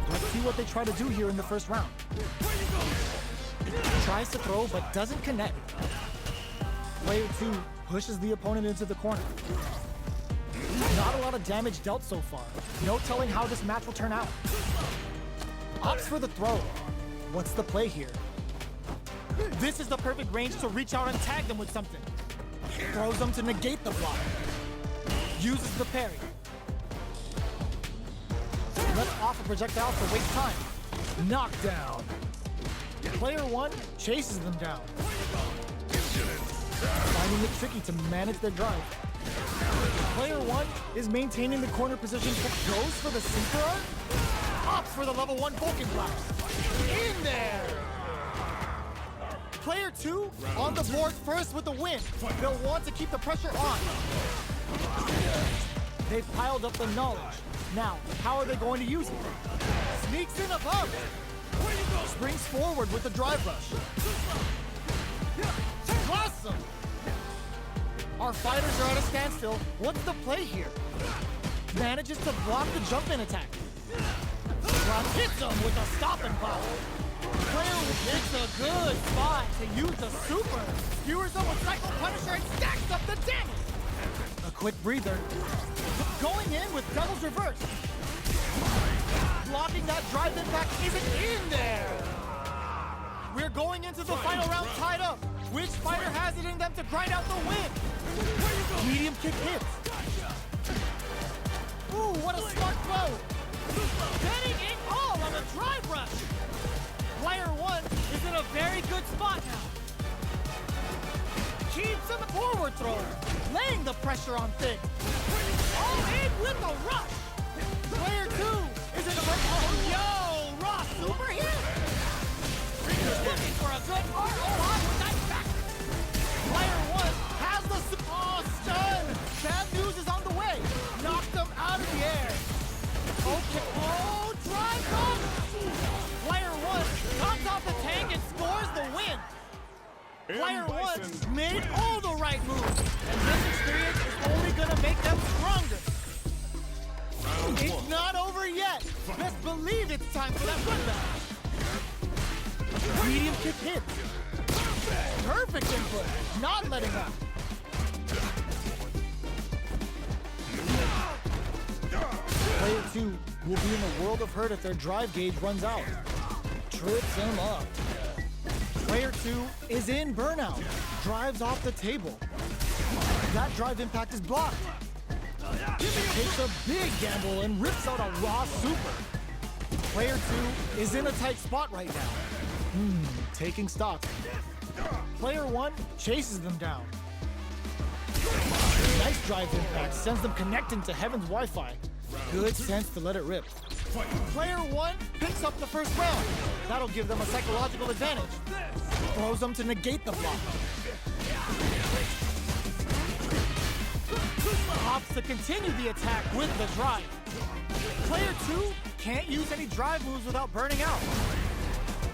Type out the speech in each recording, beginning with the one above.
Let's see what they try to do here in the first round. Tries to throw, but doesn't connect. Player 2 pushes the opponent into the corner. Not a lot of damage dealt so far. No telling how this match will turn out. Opts for the throw. What's the play here? This is the perfect range to reach out and tag them with something. Throws them to negate the block. Uses the parry. Lets off a projectile to waste time. Knockdown. Player 1 chases them down. Finding it tricky to manage their drive. Player 1 is maintaining the corner position but goes for the super art. Opts for the level 1 Vulcan blast. In there! Player 2 on the board first with the win. They'll want to keep the pressure on. They've piled up the knowledge. Now, how are they going to use it? Sneaks in above. Springs forward with the drive rush. Awesome! Our fighters are at a standstill. What's the play here? Manages to block the jump-in attack. Hits him with a stop and pop. Player picks a good spot to use the super. Skewers them with Cycle Punisher and stacks up the damage. A quick breather. Going in with Devil's Reverse. Blocking that drive impact isn't in there. We're going into the final round tied up. Which fighter has it in them to grind out the win? Medium kick hits. Ooh, what a smart throw. Betting it all on the drive rush. Player 1 is in a very good spot now. Keeps him forward thrower, laying the pressure on Thick. All in with the rush. Player 2 is in the right. Oh, yo, raw super hit. Looking for a good ROI with that back. Player 1 has the stun. Bad news is on the way. Knocked them out of the air. Okay. Oh, drive rush. Player 1 comes off the tank and scores the win. Player 1 made all the right moves, and this experience is only gonna make them stronger. It's not over yet. Best believe it's time for that comeback. Medium kick hit. Perfect input. Not letting up. Player 2 will be in a world of hurt if their drive gauge runs out. Trips him up. Player 2 is in burnout. Drives off the table. That drive impact is blocked. Takes a big gamble and rips out a raw super. Player 2 is in a tight spot right now. Taking stock. Player 1 chases them down. Nice drive impact sends them connecting to Heaven's Wi-Fi. Good sense to let it rip. Player 1 picks up the first round. That'll give them a psychological advantage. Throws them to negate the block. Opts to continue the attack with the drive. Player 2 can't use any drive moves without burning out.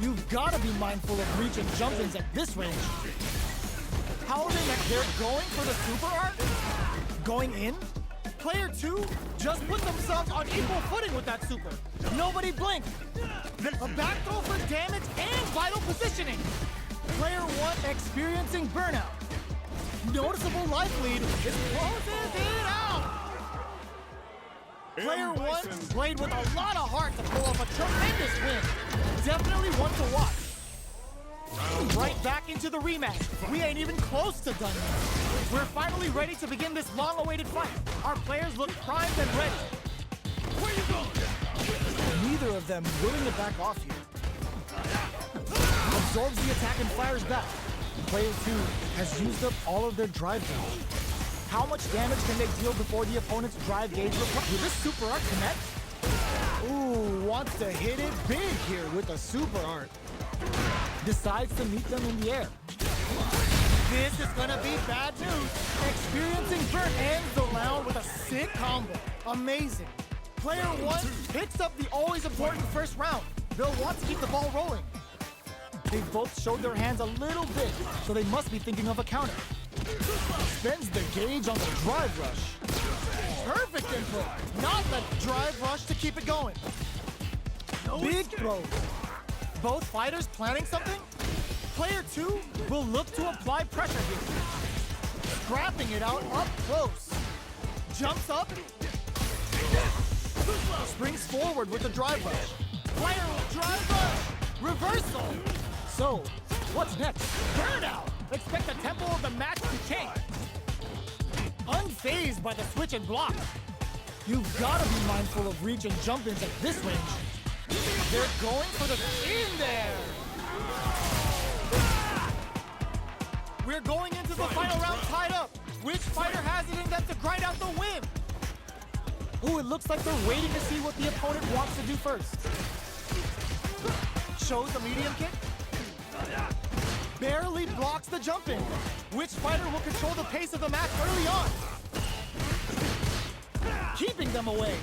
You've got to be mindful of reach and jump-ins at this range. How are they next? They're going for the super art? Going in? Player 2 just put themselves on equal footing with that super. Nobody blinked. A back throw for damage and vital positioning. Player 1 experiencing burnout. Noticeable life lead is closing it out. Player 1 played with a lot of heart to pull off a tremendous win. Definitely one to watch. Right back into the rematch. We ain't even close to done yet. We're finally ready to begin this long-awaited fight. Our players look primed and ready. Where you going? Neither of them willing to back off here. Absorbs the attack and fires back. Player 2 has used up all of their drive gauge. How much damage can they deal before the opponent's drive gauge replies? Will this super art connect? Ooh, wants to hit it big here with a super art. Decides to meet them in the air. This is gonna be bad news. Experiencing burn ends the round with a sick combo. Amazing. Player 1 picks up the always important first round. They'll want to keep the ball rolling. They both showed their hands a little bit, so they must be thinking of a counter. Spends the gauge on the drive rush. Perfect input, not the drive rush to keep it going. Big throws. Both fighters planning something? Player 2 will look to apply pressure here. Scrapping it out up close. Jumps up. Springs forward with the drive rush. Player drive rush. Reversal. So, what's next? Burnout. Expect the tempo of the match to change. Unfazed by the switch and block. You've got to be mindful of reach and jump-ins at this range. They're going for the in there. We're going into the final round tied up. Which fighter has it in them to grind out the win? Ooh, it looks like they're waiting to see what the opponent wants to do first. Shows the medium kick. Barely blocks the jump in. Which fighter will control the pace of the match early on? Keeping them away.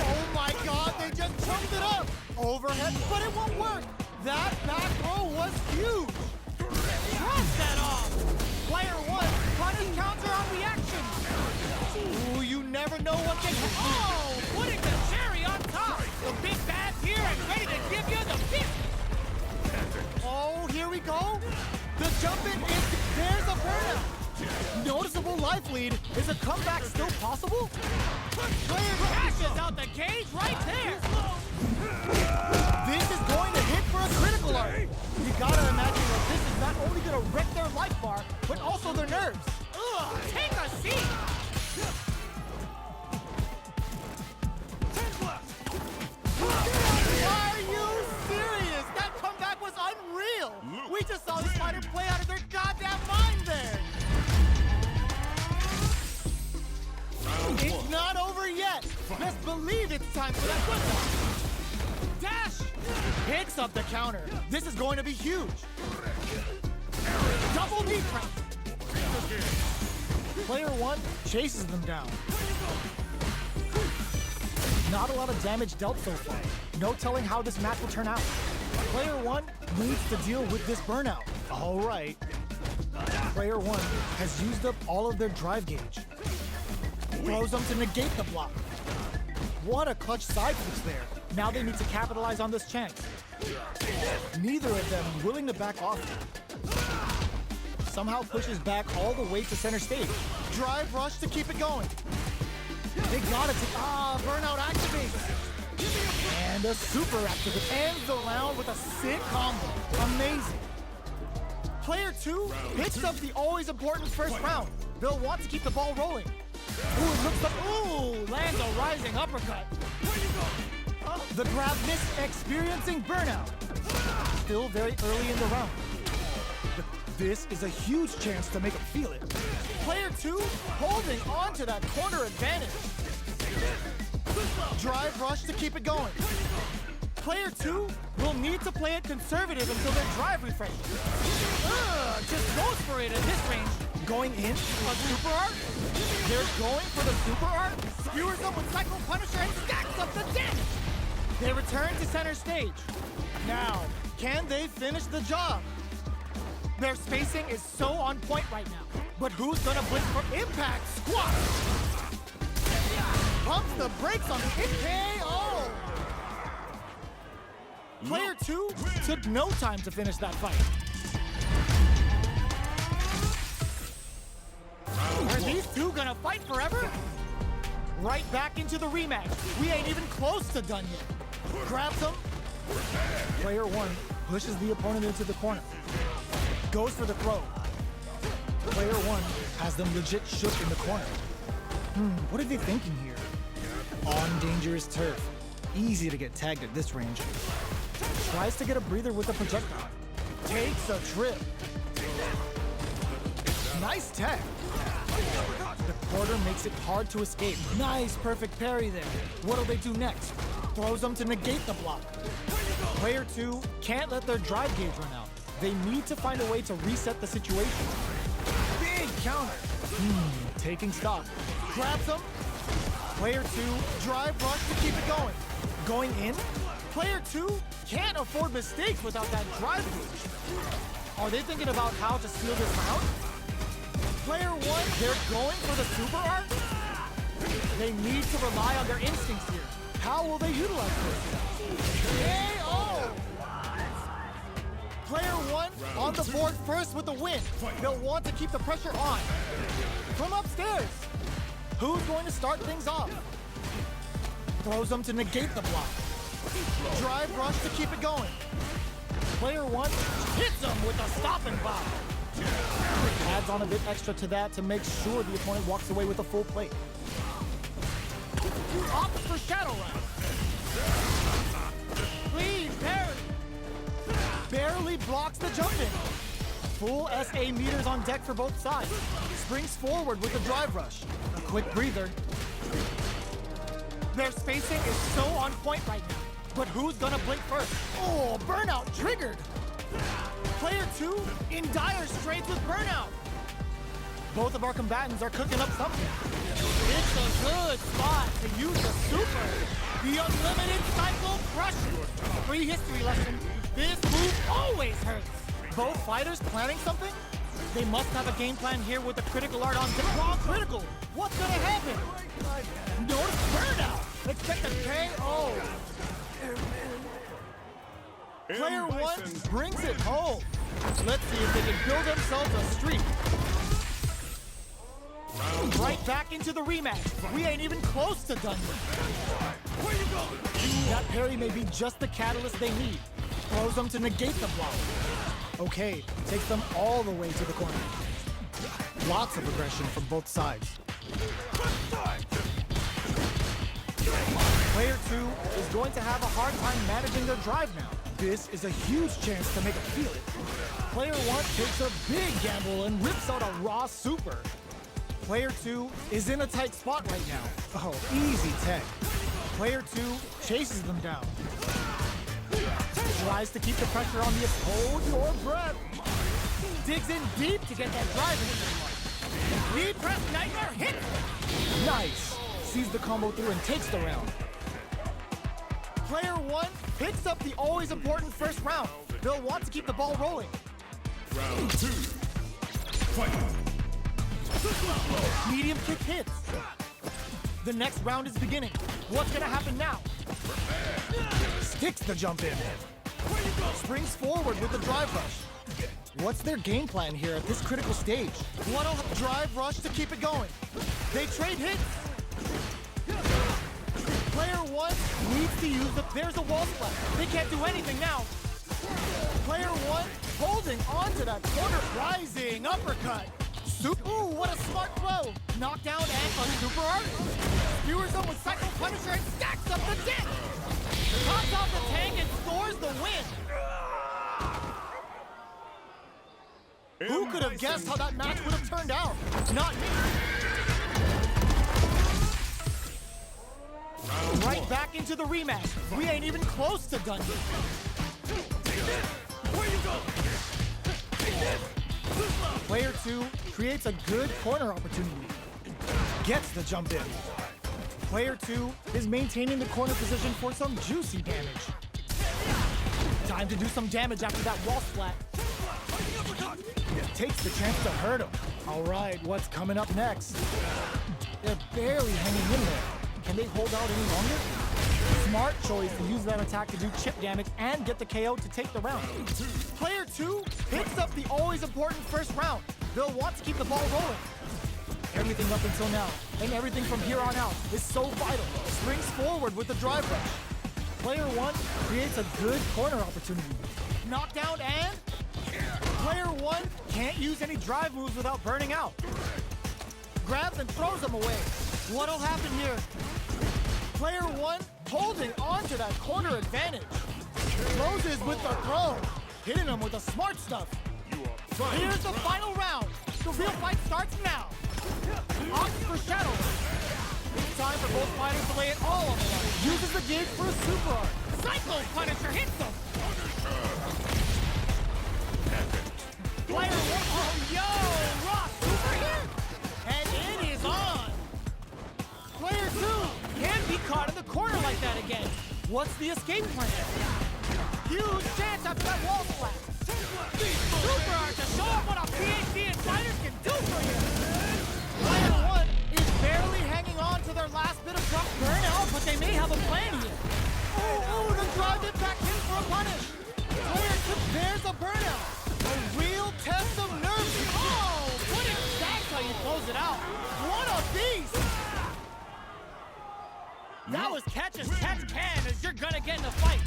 Oh my God, they just jumped it up. Overhead, but it won't work. That back row was huge. Cross that off. Player 1, punish counter on reaction. Ooh, you never know what they can. Oh, putting the cherry on top. The big bad here and ready to give you the fifth. Oh, here we go. The jump in is, there's a burnout. Noticeable life lead. Is a comeback still possible? Player cashes out the cage right there. This is going to hit for a critical art. You gotta imagine that this is not only gonna wreck their life bar, but also their nerves. Ugh, take a seat. Are you serious? That comeback was unreal. We just saw this fighter play out of their goddamn mind there. It's not over yet. Best believe it's time for that good one. Dash! Picks up the counter. This is going to be huge. Double knee press. Player 1 chases them down. Not a lot of damage dealt so far. No telling how this match will turn out. Player 1 needs to deal with this burnout. All right. Player 1 has used up all of their drive gauge. Throws them to negate the block. What a clutch side switch there. Now they need to capitalize on this chance. Neither of them willing to back off. Somehow pushes back all the way to center stage. Drive rush to keep it going. They gotta take, burnout activates. And a super activate. Ends the round with a sick combo. Amazing. Player 2 picks up the always important first round. They'll want to keep the ball rolling. Ooh, it looks like, lands a rising uppercut. The grab miss, experiencing burnout. Still very early in the round. But this is a huge chance to make him feel it. Player 2 holding on to that corner advantage. Drive rush to keep it going. Player 2 will need to play it conservative until their drive refreshes. Just goes for it at this range. Going in, a super art. They're going for the super art. Skewers up with Cycle Punisher and stacks up the damage. They return to center stage. Now, can they finish the job? Their spacing is so on point right now. But who's gonna blitz for impact? Squat! Pumps the brakes on the KO! Player 2 took no time to finish that fight. Are these two gonna fight forever? Right back into the rematch. We ain't even close to done yet. Grabs him. Player 1 pushes the opponent into the corner. Goes for the throw. Player 1 has them legit shook in the corner. What are they thinking here? On dangerous turf. Easy to get tagged at this range. Tries to get a breather with a projectile. Takes a trip. Nice tag. The quarter makes it hard to escape. Nice, perfect parry there. What'll they do next? Throws them to negate the block. Player 2 can't let their drive gauge run out. They need to find a way to reset the situation. Big counter. Taking stock. Grabs them. Player 2 drive rush to keep it going. Going in. Player 2 can't afford mistakes without that drive gauge. Are they thinking about how to steal this round? Player 1, they're going for the super art? They need to rely on their instincts here. How will they utilize this? KO! Player one on the board first with the win. They'll want to keep the pressure on. From upstairs, who's going to start things off? Throws them to negate the block. Drive rush to keep it going. Player one hits them with a stopping bomb. Adds on a bit extra to that to make sure the opponent walks away with a full plate. Opts for Shadow Run. Please, parry. Barely blocks the jump in. Full SA meters on deck for both sides. Springs forward with a drive rush. A quick breather. Their spacing is so on point right now. But who's gonna blink first? Oh, burnout triggered. Player two in dire straits with burnout. Both of our combatants are cooking up something. It's a good spot to use the super. The unlimited cycle crusher. Free history lesson. This move always hurts. Both fighters planning something? They must have a game plan here with the critical art on deck. Raw critical. What's gonna happen? Notice burnout. Expect a KO. Player one brings it home. Let's see if they can build themselves a streak. Right back into the rematch. We ain't even close to done yet. Where you going? That parry may be just the catalyst they need. Throws them to negate the block. Okay, takes them all the way to the corner. Lots of aggression from both sides. Player two is going to have a hard time managing their drive now. This is a huge chance to make it feel it. Player one takes a big gamble and rips out a raw super. Player two is in a tight spot right now. Oh, easy tech. Player two chases them down. Tries to keep the pressure on the hold your breath. Digs in deep to get that drive in. Knee press nightmare hits. Nice. Sees the combo through and takes the round. Player one picks up the always important first round. They'll want to keep the ball rolling. Round two. Fight. Medium kick hits. The next round is beginning. What's gonna happen now? Sticks the jump in. Springs forward with the drive rush. What's their game plan here at this critical stage? What'll drive rush to keep it going? They trade hits. Player one needs to use the... There's a wall splat. They can't do anything now. Player one holding on to that corner. Rising uppercut. Ooh, what a smart throw. Knockdown and a super art. Skewers them with Cycle Punisher and stacks up the dick. Pops off the tank and scores the win. Who could have guessed how that match would have turned out? Not me. Right back into the rematch. We ain't even close to done yet. Where you go? Player two creates a good corner opportunity. Gets the jump in. Player two is maintaining the corner position for some juicy damage. Time to do some damage after that wall splat. Takes the chance to hurt him. All right, what's coming up next? They're barely hanging in there. Can they hold out any longer? Smart choice to use that attack to do chip damage and get the KO to take the round. Player two picks up the always important first round. They'll want to keep the ball rolling. Everything up until now, and everything from here on out, is so vital. Springs forward with the drive rush. Player one creates a good corner opportunity. Knockdown and... Player one can't use any drive moves without burning out. Grabs and throws them away. What'll happen here? Player one holding on to that corner advantage. Closes with the throw. Hitting him with the smart stuff. Here's the final round. The real fight starts now. Opts for Shadow. It's time for both fighters to lay it all on the line. Uses the gauge for a super art. Cycle Punisher hits him. Player one, oh yo, Rock super hit. And it is on. Player two can't be caught in the corner like that again. What's the escape plan? Huge chance after that wall splat. Super art to show off what a PhD in fighters can do for you. Player one is barely hanging on to their last bit of drop burnout, but they may have a plan here. Oh, the drive impact hits for a punish. Player 2, there's a burnout. A real test of nerve. Oh, that's how you close it out. What a beast! That was catch as catch can, as you're gonna get in a fight.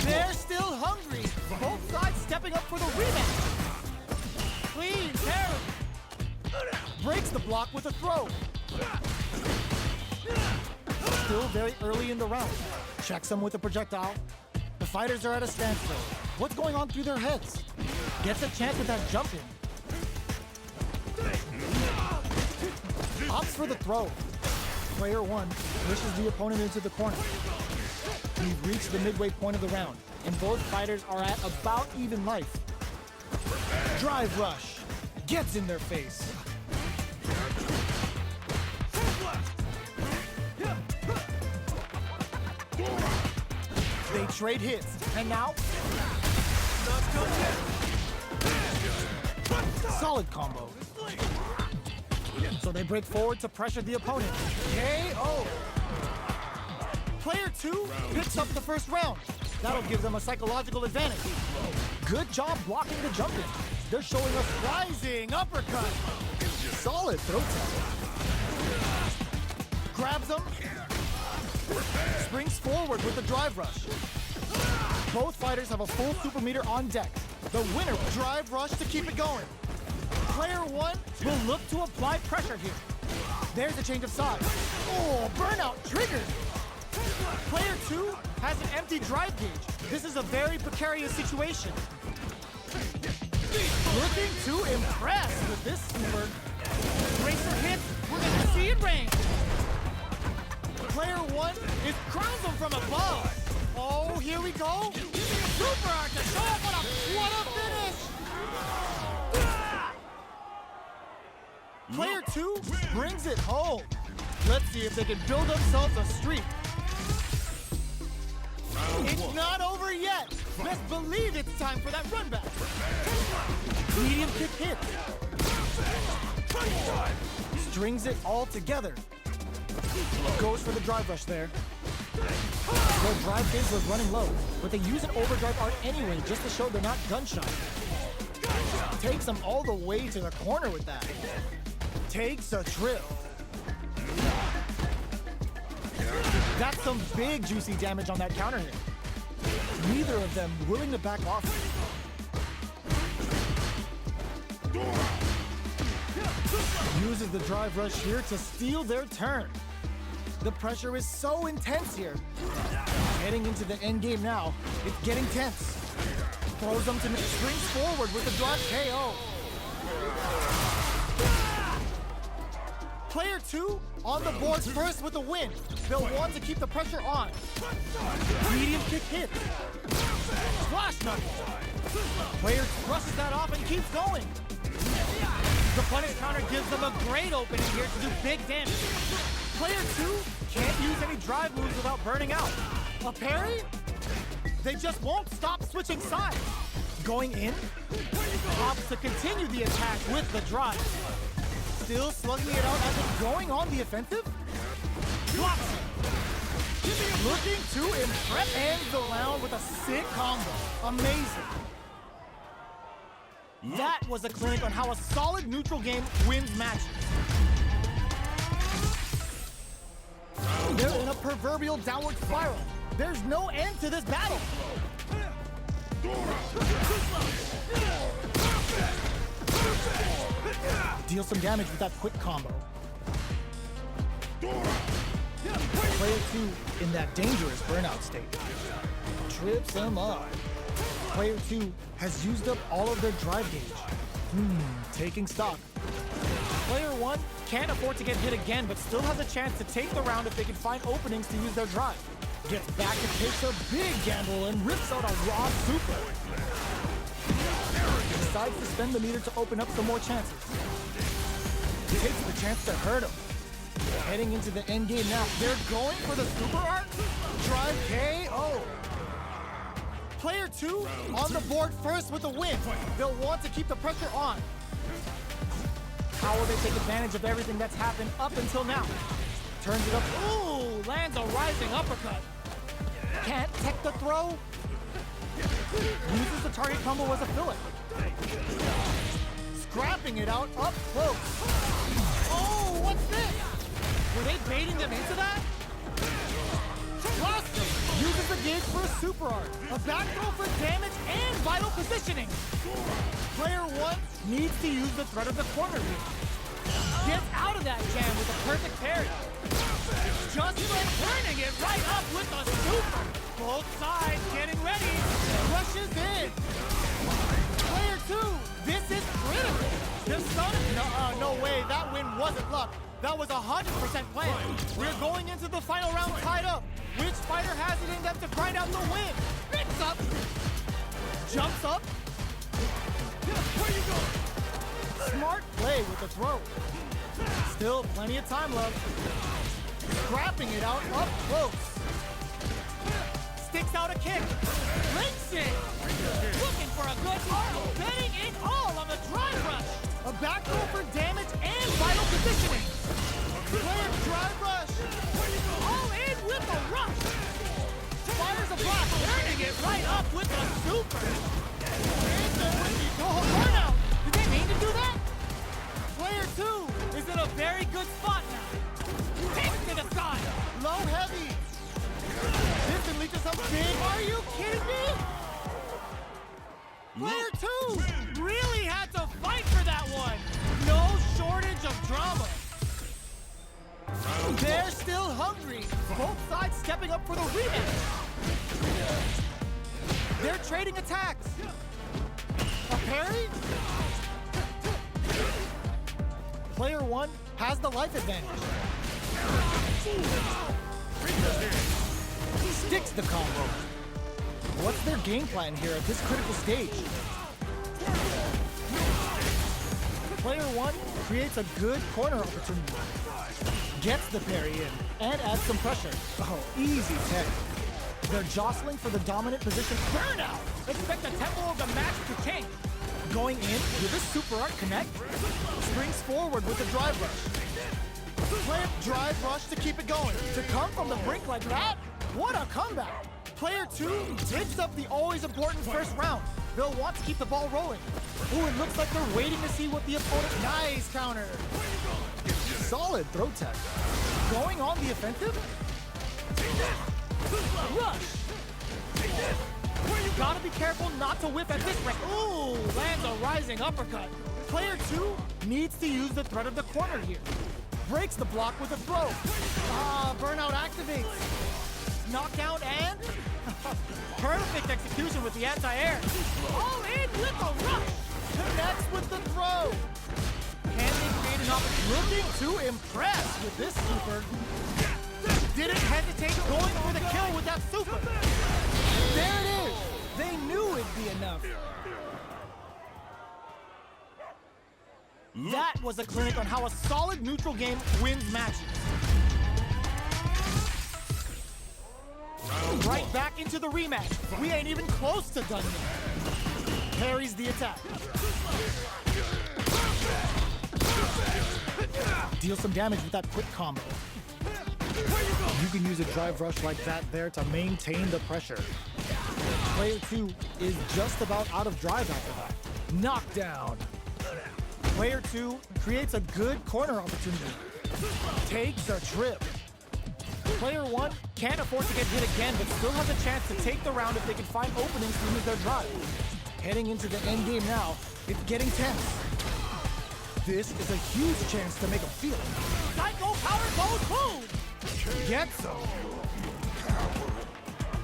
They're still hungry. Both sides stepping up for the rematch. Clean, terrible. Breaks the block with a throw. Still very early in the round. Checks them with a projectile. The fighters are at a standstill. What's going on through their heads? Gets a chance with that jump in. Opts for the throw. Player 1 pushes the opponent into the corner. We've reached the midway point of the round, and both fighters are at about even life. Drive rush. Gets in their face. They trade hits, and now... Solid combo. So they break forward to pressure the opponent. KO! Player 2 picks up the first round. That'll give them a psychological advantage. Good job blocking the jump in. They're showing us rising uppercut. Solid throw tap. Grabs them. Springs forward with the drive rush. Both fighters have a full super meter on deck. The winner will drive rush to keep it going. Player 1 will look to apply pressure here. There's a change of sides. Oh, burnout triggered. Player 2 has an empty drive gauge. This is a very precarious situation. Looking to impress with this super. Racer hits, we're gonna see it rain. Player 1 is crowns him from above. Oh, here we go. Super art to show up what a finish. Player 2 brings it home. Let's see if they can build themselves a streak. It's not over yet. Best believe it's time for that run back. Medium kick hit. Strings it all together. Goes for the drive rush there. Their drive gauge was running low, but they use an overdrive art anyway just to show they're not gun shy. Takes them all the way to the corner with that. Takes a trip. That's some big juicy damage on that counter hit. Neither of them willing to back off. Uses the drive rush here to steal their turn. The pressure is so intense here. Heading into the end game now, it's getting tense. Throws them to springs forward with the drive KO. Player 2 on the board first with a win. They'll want to keep the pressure on. Medium kick hit. Splash knuckle. Player brushes that off and keeps going. The punish counter gives them a great opening here to do big damage. Player 2 can't use any drive moves without burning out. A parry? They just won't stop switching sides. Going in, opts to continue the attack with the drive. Still slugging it out as it's going on the offensive. Blocks it. Looking to impress. Ends the round with a sick combo. Amazing. That was a clinic on how a solid neutral game wins matches. They're in a proverbial downward spiral. There's no end to this battle. Deal some damage with that quick combo. Player 2 in that dangerous burnout state. Trips him up. Player 2 has used up all of their drive gauge. Taking stock. Player 1 can't afford to get hit again, but still has a chance to take the round if they can find openings to use their drive. Gets back and takes a big gamble and rips out a raw super. Decides to spend the meter to open up some more chances. Takes the chance to hurt him. Heading into the end game now. They're going for the super art. Drive KO. Player 2 on the board first with a win. They'll want to keep the pressure on. How will they take advantage of everything that's happened up until now? Turns it up. Ooh, lands a rising uppercut. Can't tech the throw. Uses the target combo as a filler. Scrapping it out up close. Oh, what's this? Were they baiting them into that? Lost him. Uses the gauge for a super art. A back throw for damage and vital positioning. Player 1 needs to use the threat of the corner here. Gets out of that jam with a perfect parry. Just like turning it right up with a super. Both sides getting ready. Rushes in. Player 2, this is critical. The sun, no way, that win wasn't luck. That was 100% planned. We're going into the final round tied up. Which fighter has it in them to grind out the win? Picks up. Jumps up. Where you going? Smart play with the throw. Still plenty of time left. Scrapping it out up close. Sticks out a kick. Links it. Looking for a good arrow. Betting it all on the drive rush. A back throw for damage and vital positioning. Player drive rush. All in with a rush. Fires a block. Turning it right up with a super. Oh, burnout. Did they mean to do that? Player 2 is in a very good spot now. Takes to the side. Low heavy. This can lead to some big. Are you kidding me? Player 2 really had to fight for that one. No shortage of drama. They're still hungry. Both sides stepping up for the rematch. They're trading attacks. A parry? Player 1 has the life advantage. Sticks the combo. What's their game plan here at this critical stage? Player 1 creates a good corner opportunity. Gets the parry in and adds some pressure. Oh, easy tech. They're jostling for the dominant position. Burnout! Expect the tempo of the match to change. Going in with a super art connect. Springs forward with a drive rush. Player drive rush to keep it going. To come from the brink like that? What a comeback! Player 2 picks up the always important first round. They'll want to keep the ball rolling. Ooh, it looks like they're waiting to see what the opponent... Nice counter! Solid throw tech. Going on the offensive? Rush! You gotta be careful not to whiff at this rate. Ooh, lands a rising uppercut. Player 2 needs to use the threat of the corner here. Breaks the block with a throw. Burnout activates. Knockdown and... perfect execution with the anti-air. All in with a rush. Connects with the throw. Can they create an opportunity? Looking to impress with this super. Didn't hesitate going for the kill with that super. There it is. They knew it'd be enough. That was a clinic on how a solid neutral game wins matches. Right back into the rematch. We ain't even close to done yet. Parries the attack. Deal some damage with that quick combo. You can use a drive rush like that there to maintain the pressure. Player 2 is just about out of drive after that. Knockdown. Player 2 creates a good corner opportunity. Takes a trip. Player 1 can't afford to get hit again, but still has a chance to take the round if they can find openings to use their drive. Heading into the end game now, it's getting tense. This is a huge chance to make them feel it. Psycho power goes boom! Gets them.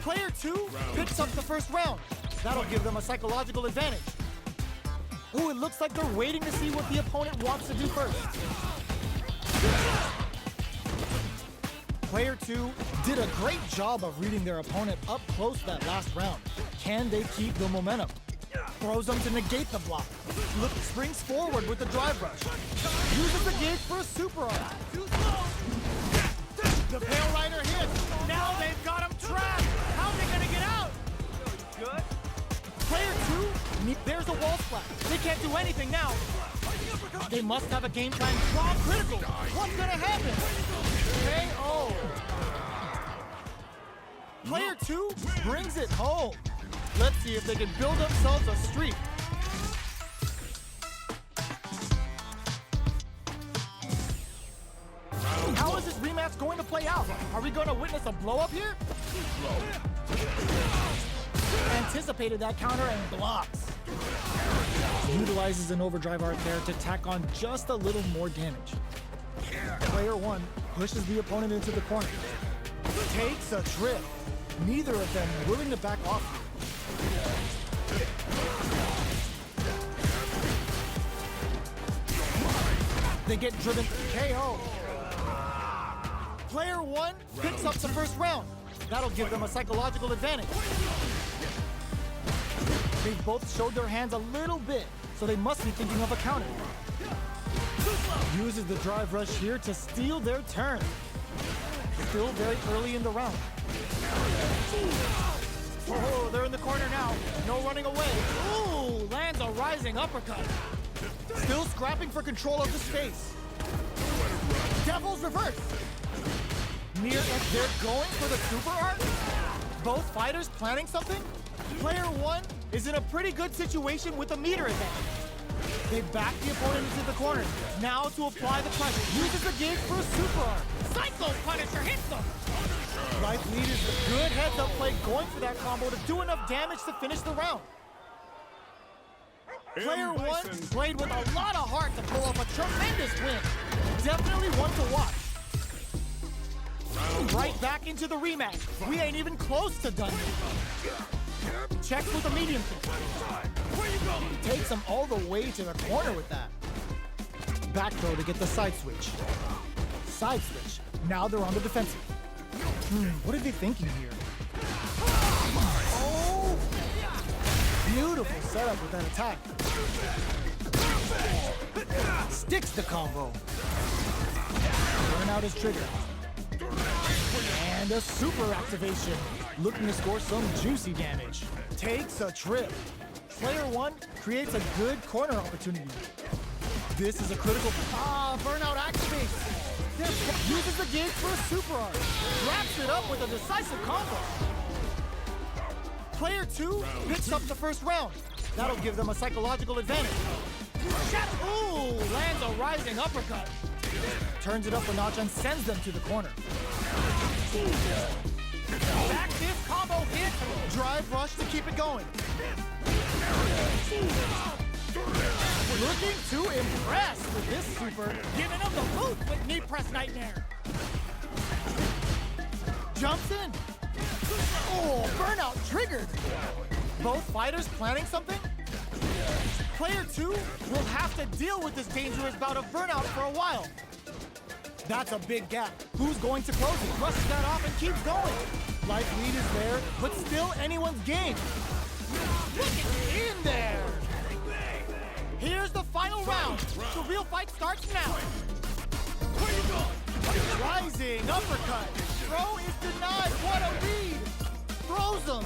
Player 2 picks up the first round. That'll give them a psychological advantage. Ooh, it looks like they're waiting to see what the opponent wants to do first. Player 2 did a great job of reading their opponent up close that last round. Can they keep the momentum? Throws them to negate the block. Springs forward with the drive rush. Uses the gauge for a super art. The Pale Rider hits. Now they've got him trapped. How are they gonna get out? Good. Player 2, there's a wall splat. They can't do anything now. They must have a game plan. Draw critical. What's gonna happen? KO. Player 2 brings it home. Let's see if they can build themselves a streak. How is this rematch going to play out? Are we going to witness a blow-up here? Anticipated that counter and blocks. Utilizes an overdrive art there to tack on just a little more damage. Player 1 pushes the opponent into the corner. Takes a trip. Neither of them willing to back off here. They get driven KO. Player 1 picks up the first round. That'll give them a psychological advantage. They've both showed their hands a little bit, so they must be thinking of a counter. Uses the drive rush here to steal their turn. Still very early in the round. Oh, they're in the corner now. No running away. Ooh, lands a rising uppercut. Still scrapping for control of the space. Devil's reverse. Near and they're going for the super art. Both fighters planning something. Player 1 is in a pretty good situation with a meter advantage. They back the opponent into the corner. Now to apply the pressure. Uses the gauge for a super art. Psycho Punisher hits them. Life lead is a good heads-up play going for that combo to do enough damage to finish the round. Player 1 played with a lot of heart to pull off a tremendous win. Definitely one to watch. Right back into the rematch. We ain't even close to done. Checks with a medium kick. Takes him all the way to the corner with that. Back throw to get the side switch. Side switch. Now they're on the defensive. What are they thinking here? Oh! Beautiful setup with that attack. Sticks the combo. Burnout is triggered. And a super activation. Looking to score some juicy damage. Takes a trip. Player 1 creates a good corner opportunity. This is a critical... burnout activates. Uses the gauge for a super art. Wraps it up with a decisive combo. Player 2 picks up the first round. That'll give them a psychological advantage. Ooh, lands a rising uppercut. Turns it up a notch and sends them to the corner. Back this combo hit. Drive rush to keep it going. Looking to impress with this super. Giving him the boot with knee press nightmare. Jumps in. Oh, burnout triggered. Both fighters planning something? Player 2 will have to deal with this dangerous bout of burnout for a while. That's a big gap. Who's going to close it? Rushes that off and keeps going. Life lead is there, but still anyone's game. Look in there. Here's the final round. The real fight starts now. Rising uppercut. Throw is denied. What a lead. Throws him.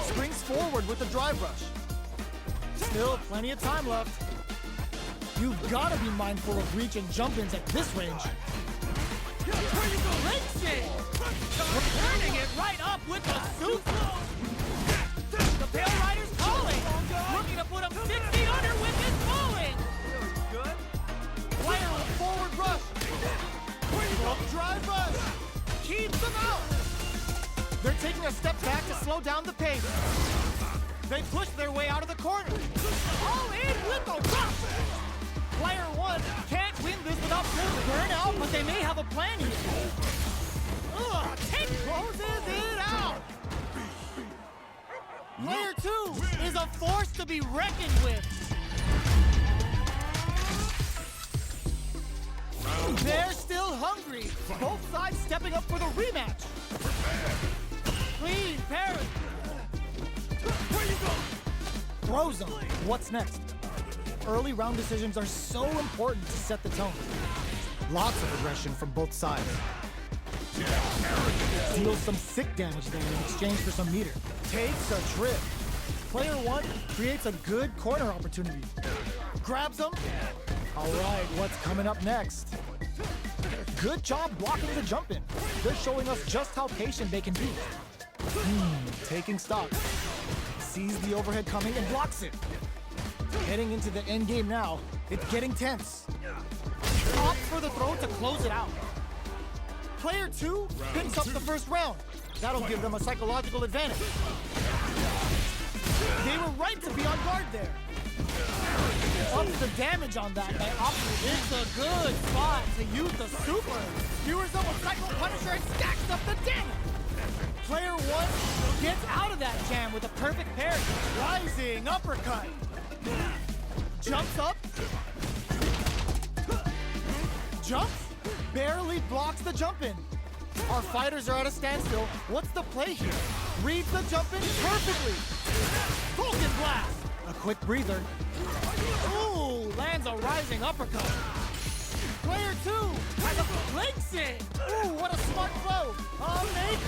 Springs forward with the drive rush. Still plenty of time left. You've got to be mindful of reach and jump-ins at this range. Links it! Turning it right up with the super! The Pale Rider's calling! Looking to put him 6 feet under with his falling! Player with forward rush! Drive rush! Keeps them out! They're taking a step back to slow down the pace. They push their way out of the corner. All in with the rush! Player 1 can't win this without full burnout, but they may have a plan here. Tank closes it out. Player 2 is a force to be reckoned with. They're still hungry. Both sides stepping up for the rematch. Clean parry. Where you go? Throws them. What's next? Early round decisions are so important to set the tone. Lots of aggression from both sides. Deals some sick damage there in exchange for some meter. Takes a trip. Player 1 creates a good corner opportunity. grabs him. All right, what's coming up next? Good job blocking the jump in. They're showing us just how patient they can be. Taking stock. Sees the overhead coming and blocks it. Heading into the end game now. It's getting tense. Opts for the throw to close it out. Player 2 picks up the first round. That'll give them a psychological advantage. They were right to be on guard there. Ups the damage on that by opting. It's a good spot to use the super. Skewers up a Cycle Punisher and stacks up the damage. Player 1 gets out of that jam with a perfect parry. Rising uppercut. Jumps up. Jumps. Barely blocks the jump in. Our fighters are at a standstill. What's the play here? Reads the jump in perfectly. Vulcan blast. A quick breather. Ooh, lands a rising uppercut. Player 2 has a flinks it. Ooh, what a smart flow.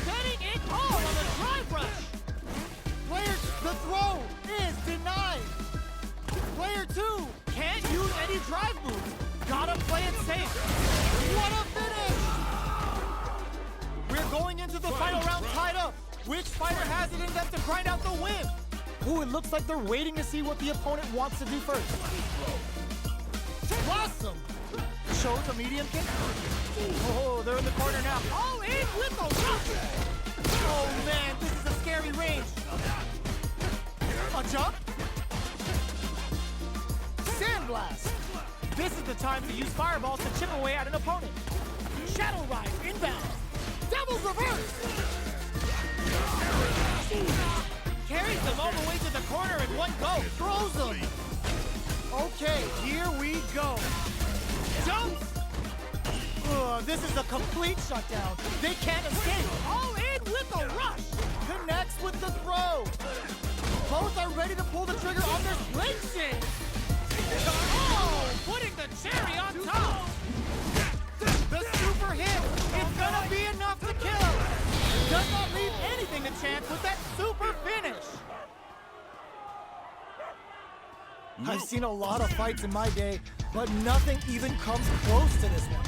Getting it all on the drive rush. The throw is denied. Player 2 can't use any drive moves. Gotta play it safe. What a finish! We're going into the final round tied up. Which fighter has it in them to grind out the win? Ooh, it looks like they're waiting to see what the opponent wants to do first. Awesome! Shows a medium kick. Oh, they're in the corner now. All in with the rock! Oh man, this is a scary range. A jump? Sandblast! This is the time to use fireballs to chip away at an opponent. Shadow Rise inbound. Devil's reverse! Carries them all the way to the corner in one go. Throws them. Okay, here we go. Jumps! This is a complete shutdown. They can't escape. All in with a rush. Connects with the throw. Both are ready to pull the trigger on their flinching. Oh, putting the cherry on top. The super hit is gonna be enough to kill. Does not leave anything to chance with that super finish. I've seen a lot of fights in my day, but nothing even comes close to this one.